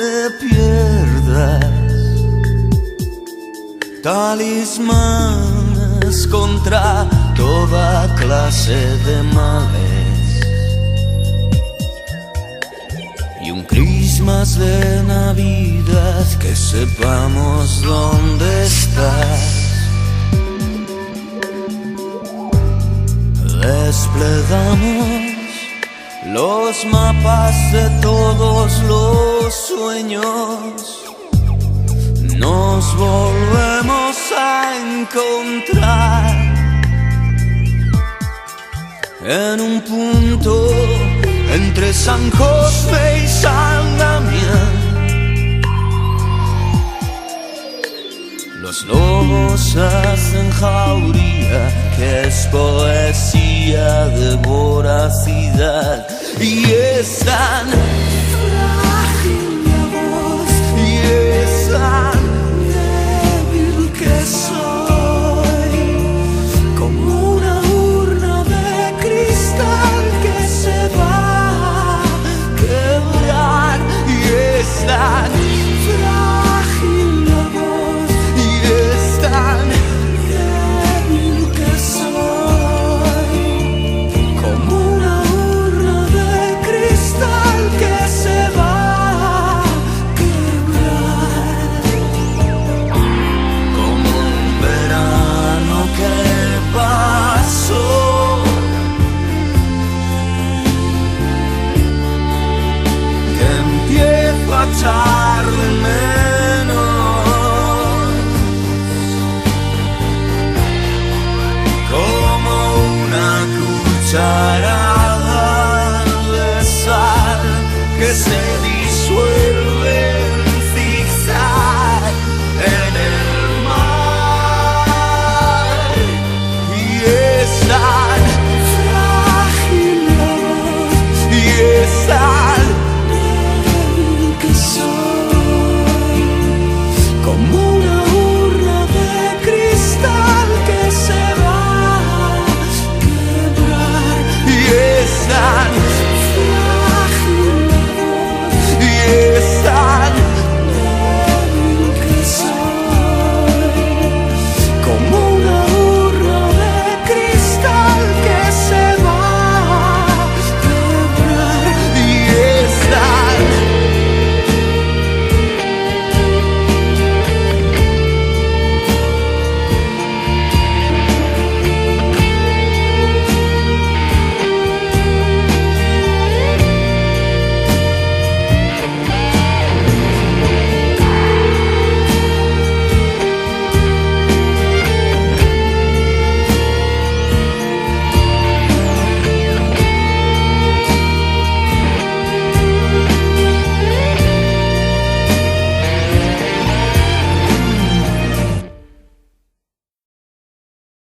te pierdas. Talismanes contra toda clase de males y un Christmas de Navidad que sepamos dónde estás. Desplegamos los mapas de todos los sueños. Nos volvemos a encontrar en un punto entre San Cosme y San Damián. Los lobos hacen jauría, que es poesía de voracidad, y es tan frágil mi voz, y es tan débil que soy, como una urna de cristal que se va a quebrar, y es tan frágil mi voz, y es tan débil que soy, como una urna de cristal que se va a quebrar, como un verano que pasó, que empiezo a echar de menos, como una cucharada de sal que se